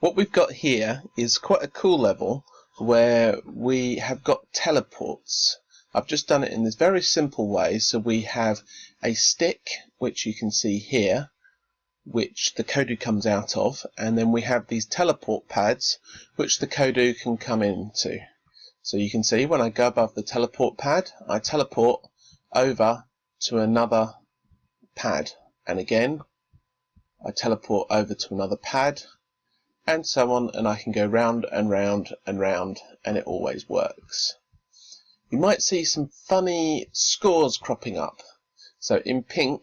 What we've got here is quite a cool level where we have got teleports. I've just done it in this very simple way. So we have a stick, which you can see here, which the Kodu comes out of, and then we have these teleport pads which the Kodu can come into. So you can see when I go above the teleport pad, I teleport over to another pad, and again I teleport over to another pad, and so on, and I can go round and round and round, and it always works. You might see some funny scores cropping up. So in pink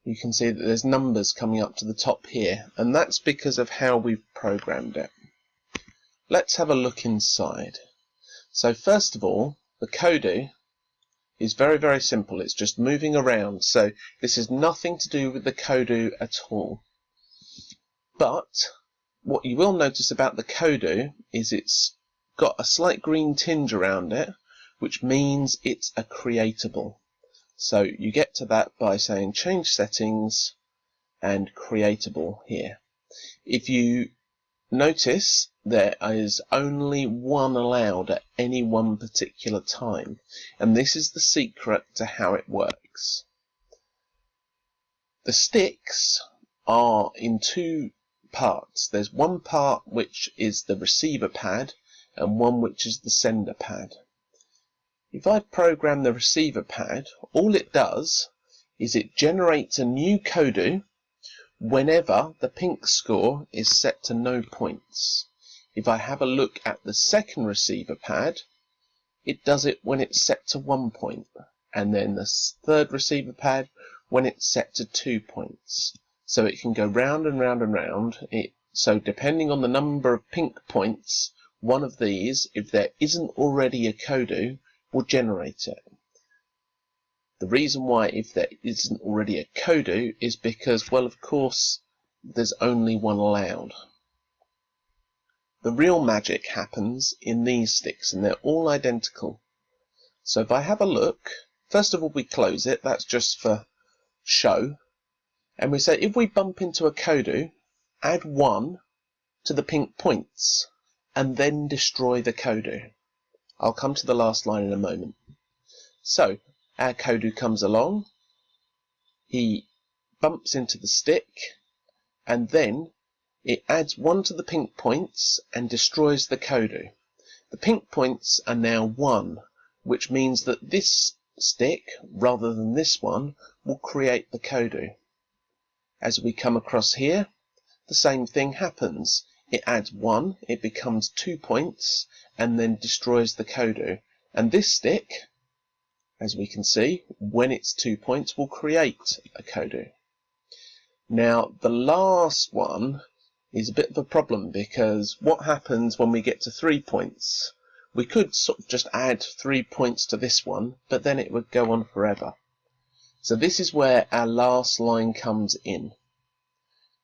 you can see that there's numbers coming up to the top here, and that's because of how we've programmed it. Let's have a look inside. So first of all, the Kodu is very, very simple. It's just moving around, so this is nothing to do with the Kodu at all. But what you will notice about the Kodu is it's got a slight green tinge around it, which means it's a creatable. So you get to that by saying change settings and creatable here. If you notice, there is only one allowed at any one particular time, and this is the secret to how it works. The sticks are in two parts. There's one part which is the receiver pad and one which is the sender pad. If I program the receiver pad, all it does is it generates a new Kodu whenever the pink score is set to no points. If I have a look at the second receiver pad, it does it when it's set to 1 point, and then the third receiver pad when it's set to 2 points. So it can go round and round and round. So depending on the number of pink points, one of these, if there isn't already a Kodu, will generate it. The reason why if there isn't already a Kodu is because, well, of course, there's only one allowed. The real magic happens in these sticks, and they're all identical. So if I have a look, first of all we close it, that's just for show, and we say if we bump into a Kodu, add 1 to the pink points, and then destroy the Kodu. I'll come to the last line in a moment. So our Kodu comes along, he bumps into the stick, and then it adds 1 to the pink points and destroys the Kodu. The pink points are now 1, which means that this stick, rather than this one, will create the Kodu. As we come across here, the same thing happens. It adds 1, it becomes 2 points, and then destroys the Kodu. And this stick, as we can see, when it's 2 points, will create a Kodu. Now, the last one is a bit of a problem, because what happens when we get to 3 points? We could sort of just add 3 points to this one, but then it would go on forever. So this is where our last line comes in.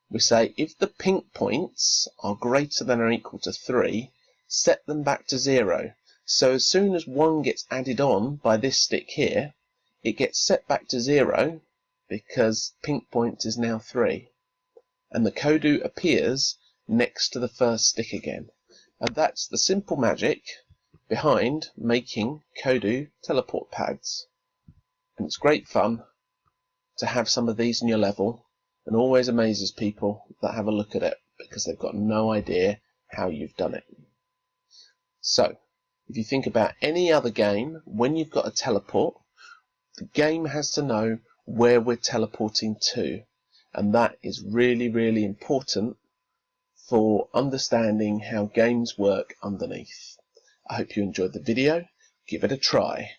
We say if the pink points are greater than or equal to 3, set them back to 0. So as soon as 1 gets added on by this stick here, it gets set back to 0 because pink point is now 3. And the Kodu appears next to the first stick again. And that's the simple magic behind making Kodu teleport pads. And it's great fun to have some of these in your level, and always amazes people that have a look at it because they've got no idea how you've done it. So, if you think about any other game, when you've got a teleport, the game has to know where we're teleporting to, and that is really, really important for understanding how games work underneath. I hope you enjoyed the video. Give it a try.